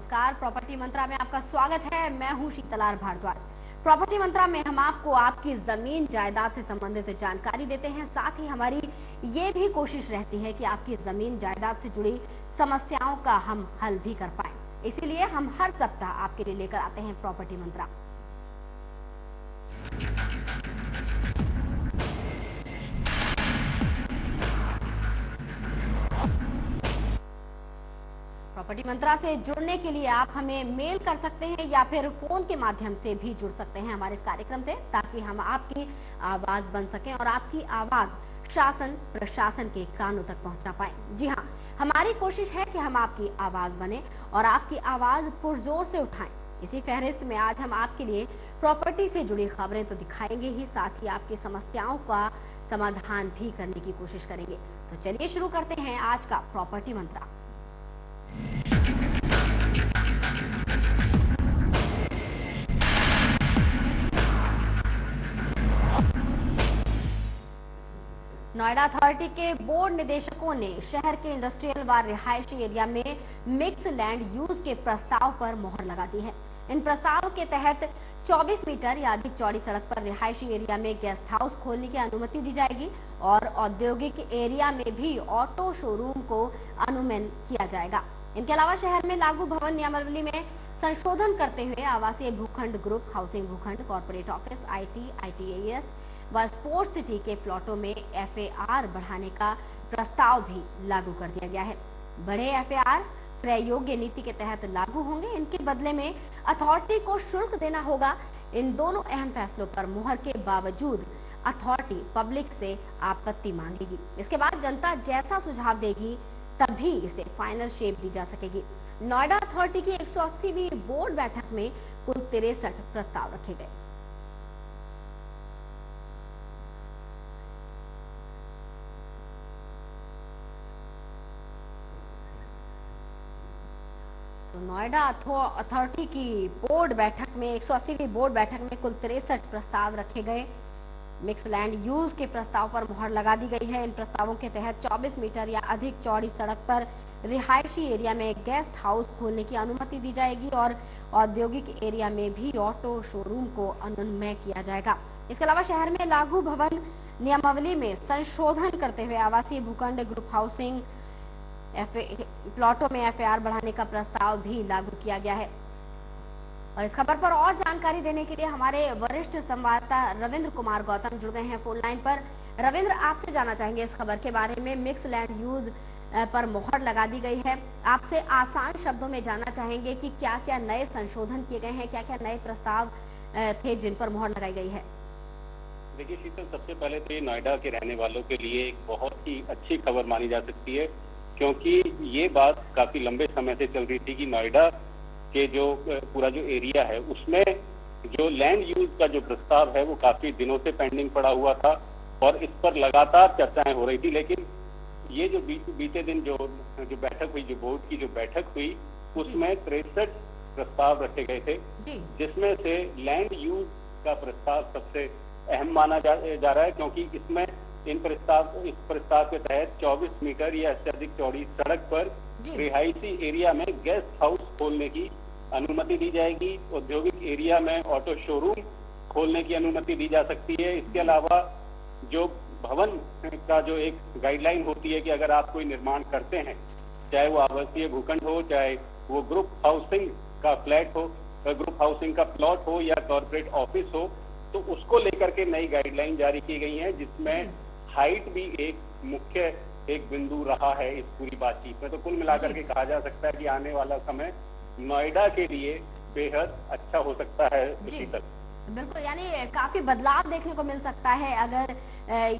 नमस्कार, प्रॉपर्टी मंत्रा में आपका स्वागत है। मैं हूं शीतलार भारद्वाज। प्रॉपर्टी मंत्रा में हम आपको आपकी जमीन जायदाद से संबंधित जानकारी देते हैं। साथ ही हमारी ये भी कोशिश रहती है कि आपकी जमीन जायदाद से जुड़ी समस्याओं का हम हल भी कर पाए। इसीलिए हम हर सप्ताह आपके लिए लेकर आते हैं प्रॉपर्टी मंत्रा। प्रॉपर्टी मंत्रा से जुड़ने के लिए आप हमें मेल कर सकते हैं या फिर फोन के माध्यम से भी जुड़ सकते हैं हमारे कार्यक्रम से, ताकि हम आपकी आवाज बन सकें और आपकी आवाज शासन प्रशासन के कानों तक पहुंचा पाए। जी हाँ, हमारी कोशिश है कि हम आपकी आवाज बने और आपकी आवाज पुरजोर से उठाएं। इसी फहरिस्त में आज हम आपके लिए प्रॉपर्टी से जुड़ी खबरें तो दिखाएंगे ही, साथ ही आपकी समस्याओं का समाधान भी करने की कोशिश करेंगे। तो चलिए शुरू करते हैं आज का प्रॉपर्टी मंत्रा। नोएडा अथॉरिटी के बोर्ड निदेशकों ने शहर के इंडस्ट्रियल व रिहायशी एरिया में मिक्स लैंड यूज के प्रस्ताव पर मोहर लगा दी है। इन प्रस्ताव के तहत 24 मीटर या अधिक चौड़ी सड़क पर रिहायशी एरिया में गेस्ट हाउस खोलने की अनुमति दी जाएगी और औद्योगिक एरिया में भी ऑटो शोरूम को अनुमति किया जाएगा। इनके अलावा शहर में लागू भवन नियमावली में संशोधन करते हुए आवासीय भूखंड, ग्रुप हाउसिंग भूखंड, कॉर्पोरेट ऑफिस, आईटी, आईटीएएस व स्पोर्ट्स सिटी के प्लॉटों में एफएआर बढ़ाने का प्रस्ताव भी लागू कर दिया गया है। बड़े एफएआर क्रय योग्य नीति के तहत लागू होंगे। इनके बदले में अथॉरिटी को शुल्क देना होगा। इन दोनों अहम फैसलों पर मुहर के बावजूद अथॉरिटी पब्लिक से आपत्ति मांगेगी। इसके बाद जनता जैसा सुझाव देगी तभी इसे फाइनल शेप दी जा सकेगी। नोएडा अथॉरिटी की 180वीं बोर्ड बैठक में कुल 63 प्रस्ताव रखे गए। तो नोएडा अथॉरिटी की बोर्ड बैठक में 180वीं बोर्ड बैठक में कुल 63 प्रस्ताव रखे गए। मिक्स लैंड यूज के प्रस्ताव पर मुहर लगा दी गई है। इन प्रस्तावों के तहत 24 मीटर या अधिक चौड़ी सड़क पर रिहायशी एरिया में गेस्ट हाउस खोलने की अनुमति दी जाएगी और औद्योगिक एरिया में भी ऑटो शोरूम को अनुमय किया जाएगा। इसके अलावा शहर में लागू भवन नियमावली में संशोधन करते हुए आवासीय भूखंड, ग्रुप हाउसिंग प्लॉटों में एफएआर बढ़ाने का प्रस्ताव भी लागू किया गया है। और इस खबर पर और जानकारी देने के लिए हमारे वरिष्ठ संवाददाता रविंद्र कुमार गौतम जुड़ गए हैं फोन लाइन पर। रविंद्र, आपसे जानना चाहेंगे इस खबर के बारे में। मिक्स लैंड यूज पर मोहर लगा दी गई है। आपसे आसान शब्दों में जानना चाहेंगे कि क्या क्या नए संशोधन किए गए हैं, क्या क्या नए प्रस्ताव थे जिन पर मोहर लगाई गई है। देखिए शीतल, सबसे पहले तो ये नोएडा के रहने वालों के लिए एक बहुत ही अच्छी खबर मानी जा सकती है, क्योंकि ये बात काफी लंबे समय से चल रही थी कि नोएडा के जो पूरा जो एरिया है उसमें जो लैंड यूज का जो प्रस्ताव है वो काफी दिनों से पेंडिंग पड़ा हुआ था और इस पर लगातार चर्चाएं हो रही थी। लेकिन ये जो बीते दिन जो बैठक हुई, जो बोर्ड की जो बैठक हुई, उसमें 63 प्रस्ताव रखे गए थे, जिसमें से लैंड यूज का प्रस्ताव सबसे अहम माना जा रहा है, क्योंकि इसमें इस प्रस्ताव के तहत 24 मीटर या इससे अधिक चौड़ी सड़क पर रिहायशी एरिया में गेस्ट हाउस खोलने की अनुमति दी जाएगी। औद्योगिक एरिया में ऑटो शोरूम खोलने की अनुमति दी जा सकती है। इसके अलावा जो भवन का जो एक गाइडलाइन होती है कि अगर आप कोई निर्माण करते हैं, चाहे वो आवासीय भूखंड हो, चाहे वो ग्रुप हाउसिंग का फ्लैट हो, ग्रुप हाउसिंग का प्लॉट हो या कॉर्पोरेट ऑफिस हो, तो उसको लेकर के नई गाइडलाइन जारी की गई है, जिसमें हाइट भी एक मुख्य बिंदु रहा है इस पूरी बातचीत में। तो कुल मिलाकर के कहा जा सकता है कि आने वाला समय नोएडा के लिए बेहद अच्छा हो सकता है। बिल्कुल, यानी काफी बदलाव देखने को मिल सकता है अगर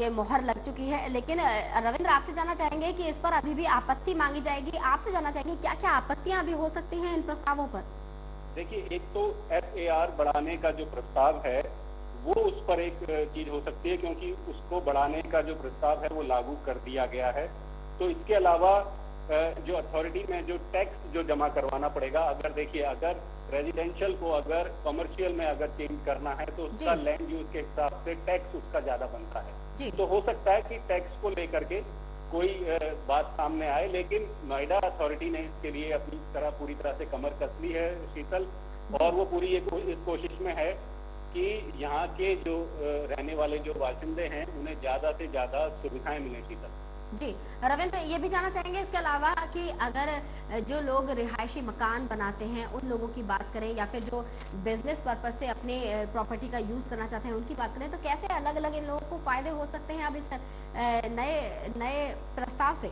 ये मोहर लग चुकी है। लेकिन रविंद्र, आपसे जानना चाहेंगे कि इस पर अभी भी आपत्ति मांगी जाएगी। आपसे जानना चाहेंगे क्या क्या आपत्तियां अभी हो सकती हैं इन प्रस्तावों पर। देखिए, एक तो एफएआर बढ़ाने का जो प्रस्ताव है वो उस पर एक चीज हो सकती है, क्योंकि उसको बढ़ाने का जो प्रस्ताव है वो लागू कर दिया गया है। तो इसके अलावा जो अथॉरिटी में जो टैक्स जो जमा करवाना पड़ेगा, अगर देखिए अगर रेजिडेंशियल को अगर कमर्शियल में अगर चेंज करना है तो उसका लैंड यूज के हिसाब से टैक्स उसका ज्यादा बनता है। तो हो सकता है कि टैक्स को लेकर के कोई बात सामने आए, लेकिन नोएडा अथॉरिटी ने इसके लिए अपनी पूरी तरह से कमर कस ली है शीतल, और वो पूरी इस कोशिश में है कि यहाँ के जो रहने वाले जो बाशिंदे हैं उन्हें ज्यादा से ज्यादा सुविधाएं मिलें शीतल। जी रविंद्र, ये भी जानना चाहेंगे इसके अलावा कि अगर जो लोग रिहायशी मकान बनाते हैं उन लोगों की बात करें, या फिर जो बिजनेस पर्पज से अपने प्रॉपर्टी का यूज करना चाहते हैं उनकी बात करें, तो कैसे अलग अलग इन लोगों को फायदे हो सकते हैं अब इस नए प्रस्ताव से?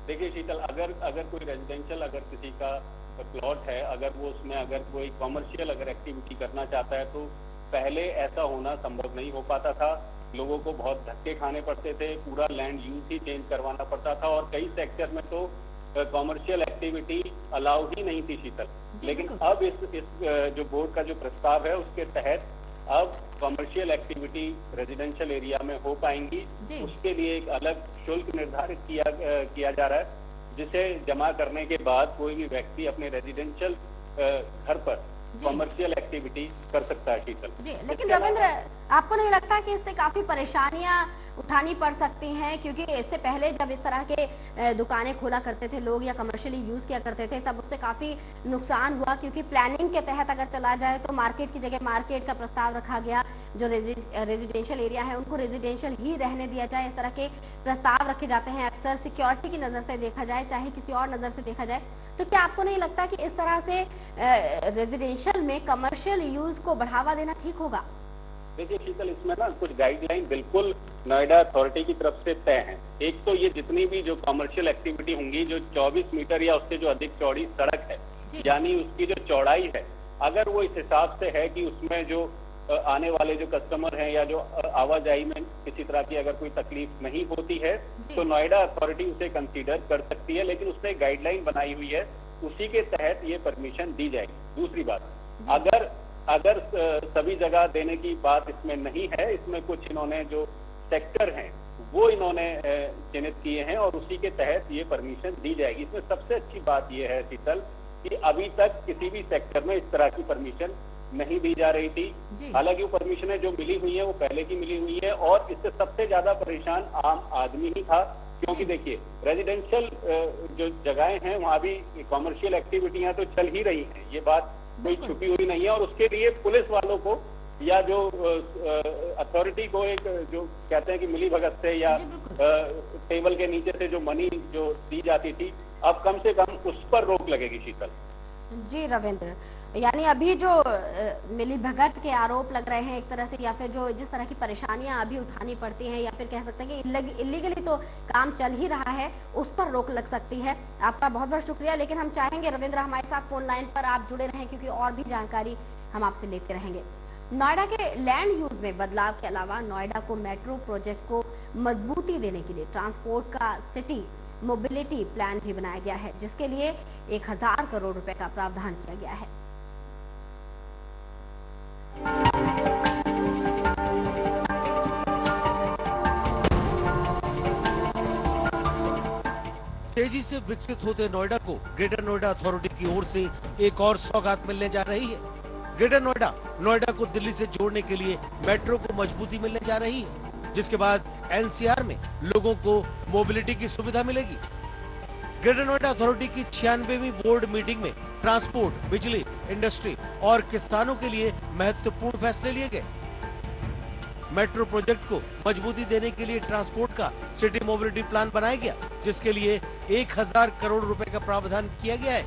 देखिए शीतल, अगर कोई रेजिडेंशियल अगर किसी का प्लॉट है, अगर वो उसमें अगर कोई कॉमर्शियल अगर एक्टिविटी करना चाहता है, तो पहले ऐसा होना संभव नहीं हो पाता था। लोगों को बहुत धक्के खाने पड़ते थे, पूरा लैंड यूज ही चेंज करवाना पड़ता था, और कई सेक्टर में तो कॉमर्शियल एक्टिविटी अलाउ ही नहीं थी शीतल। लेकिन अब इस जो बोर्ड का जो प्रस्ताव है उसके तहत अब कॉमर्शियल एक्टिविटी रेजिडेंशियल एरिया में हो पाएंगी। उसके लिए एक अलग शुल्क निर्धारित किया जा रहा है, जिसे जमा करने के बाद कोई भी व्यक्ति अपने रेजिडेंशियल घर पर कॉमर्शियल एक्टिविटी कर सकता है शीतल। जी, लेकिन रविंद्र, आपको नहीं लगता कि इससे काफी परेशानियां उठानी पड़ सकती हैं? क्योंकि इससे पहले जब इस तरह के दुकानें खोला करते थे लोग या कमर्शियली यूज किया करते थे, तब उससे काफी नुकसान हुआ, क्योंकि प्लानिंग के तहत अगर चला जाए तो मार्केट की जगह मार्केट का प्रस्ताव रखा गया, जो रेजिडेंशियल एरिया है उनको रेजिडेंशियल ही रहने दिया जाए, इस तरह के प्रस्ताव रखे जाते हैं। अक्सर सिक्योरिटी की नजर से देखा जाए, चाहे किसी और नजर से देखा जाए, तो क्या आपको नहीं लगता कि इस तरह से रेजिडेंशियल में कमर्शियल यूज को बढ़ावा देना ठीक होगा? देखिए शीतल, इसमें ना कुछ गाइडलाइन बिल्कुल नोएडा अथॉरिटी की तरफ से तय हैं। एक तो ये जितनी भी जो कमर्शियल एक्टिविटी होंगी, जो 24 मीटर या उससे जो अधिक चौड़ी सड़क है, यानी उसकी जो चौड़ाई है, अगर वो इस हिसाब से है कि उसमें जो आने वाले जो कस्टमर हैं या जो आवाजाही में किसी तरह की अगर कोई तकलीफ नहीं होती है, तो नोएडा अथॉरिटी उसे कंसीडर कर सकती है, लेकिन उसने गाइडलाइन बनाई हुई है, उसी के तहत ये परमिशन दी जाएगी। दूसरी बात, अगर सभी जगह देने की बात इसमें नहीं है, इसमें कुछ इन्होंने जो सेक्टर हैं वो इन्होंने चिन्हित किए हैं और उसी के तहत ये परमिशन दी जाएगी। इसमें सबसे अच्छी बात ये है शीतल कि अभी तक किसी भी सेक्टर में इस तरह की परमिशन नहीं दी जा रही थी। हालांकि वो परमिशनें जो मिली हुई है वो पहले की मिली हुई है, और इससे सबसे ज्यादा परेशान आम आदमी ही था, क्योंकि देखिए रेजिडेंशियल जो जगहें हैं वहां भी कॉमर्शियल एक्टिविटियां तो चल ही रही हैं, ये बात कोई छुपी हुई नहीं है, और उसके लिए पुलिस वालों को या जो अथॉरिटी को एक जो कहते हैं कि मिली भगत से या टेबल के नीचे से जो मनी जो दी जाती थी, अब कम से कम उस पर रोक लगेगी शीतल। जी रविंद्र, यानी अभी जो मिली भगत के आरोप लग रहे हैं एक तरह से, या फिर जो जिस तरह की परेशानियां अभी उठानी पड़ती हैं, या फिर कह सकते हैं कि इलीगली तो काम चल ही रहा है, उस पर रोक लग सकती है। आपका बहुत बहुत शुक्रिया, लेकिन हम चाहेंगे रविंद्र हमारे साथ फोन लाइन पर आप जुड़े रहें, क्योंकि और भी जानकारी हम आपसे लेते रहेंगे। नोएडा के लैंड यूज में बदलाव के अलावा नोएडा को मेट्रो प्रोजेक्ट को मजबूती देने के लिए ट्रांसपोर्ट का सिटी मोबिलिटी प्लान भी बनाया गया है, जिसके लिए 1000 करोड़ रुपए का प्रावधान किया गया है। तेजी से विकसित होते नोएडा को ग्रेटर नोएडा अथॉरिटी की ओर से एक और सौगात मिलने जा रही है। ग्रेटर नोएडा को दिल्ली से जोड़ने के लिए मेट्रो को मजबूती मिलने जा रही है, जिसके बाद एनसीआर में लोगों को मोबिलिटी की सुविधा मिलेगी। ग्रेटर नोएडा अथॉरिटी की 96वीं बोर्ड मीटिंग में ट्रांसपोर्ट, बिजली, इंडस्ट्री और किसानों के लिए महत्वपूर्ण फैसले लिए गए। मेट्रो प्रोजेक्ट को मजबूती देने के लिए ट्रांसपोर्ट का सिटी मोबिलिटी प्लान बनाया गया, जिसके लिए 1000 करोड़ रुपए का प्रावधान किया गया है।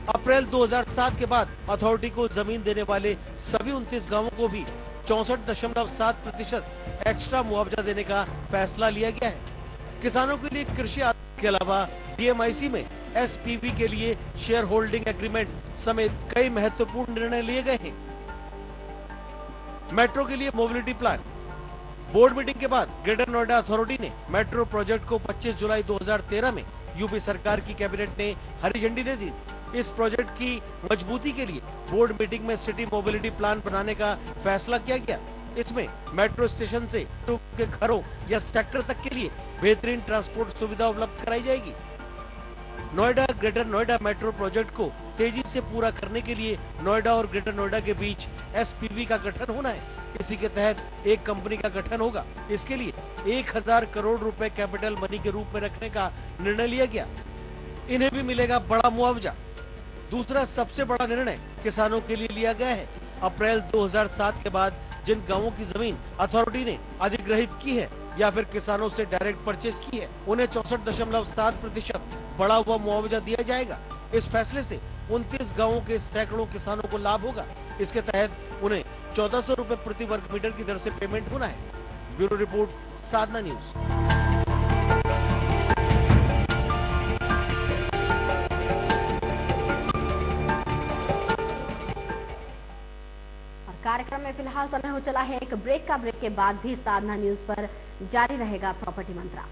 अप्रैल 2007 के बाद अथॉरिटी को जमीन देने वाले सभी 29 गांवों को भी 64.7% एक्स्ट्रा मुआवजा देने का फैसला लिया गया है। किसानों के लिए कृषि के अलावा डीएमआईसी में एसपीवी के लिए शेयर होल्डिंग एग्रीमेंट समेत कई महत्वपूर्ण निर्णय लिए गए हैं। मेट्रो के लिए मोबिलिटी प्लान। बोर्ड मीटिंग के बाद ग्रेटर नोएडा अथॉरिटी ने मेट्रो प्रोजेक्ट को 25 जुलाई 2013 में यूपी सरकार की कैबिनेट ने हरी झंडी दे दी। इस प्रोजेक्ट की मजबूती के लिए बोर्ड मीटिंग में सिटी मोबिलिटी प्लान बनाने का फैसला किया गया। इसमें मेट्रो स्टेशन से के घरों या सेक्टर तक के लिए बेहतरीन ट्रांसपोर्ट सुविधा उपलब्ध कराई जाएगी। Noida greater Noida metro project को तेजी से पूरा करने के लिए नोएडा और ग्रेटर नोएडा के बीच एसपीवी का गठन होना है। इसी के तहत एक कंपनी का गठन होगा। इसके लिए 1000 करोड़ रुपए कैपिटल मनी के रूप में रखने का निर्णय लिया गया। इन्हें भी मिलेगा बड़ा मुआवजा। दूसरा सबसे बड़ा निर्णय किसानों के लिए लिया गया है। अप्रैल 2007 के बाद जिन गांवों की जमीन अथॉरिटी ने अधिग्रहित की है या फिर किसानों से डायरेक्ट परचेज की है, उन्हें 64.7% बढ़ा हुआ मुआवजा दिया जाएगा। इस फैसले से 29 गांवों के सैकड़ों किसानों को लाभ होगा। इसके तहत उन्हें 1400 रुपए प्रति वर्ग मीटर की दर से पेमेंट होना है। ब्यूरो रिपोर्ट, साधना न्यूज। कार्यक्रम में फिलहाल समय हो चला है एक ब्रेक का। ब्रेक के बाद भी साधना न्यूज पर जारी रहेगा प्रॉपर्टी मंत्रा।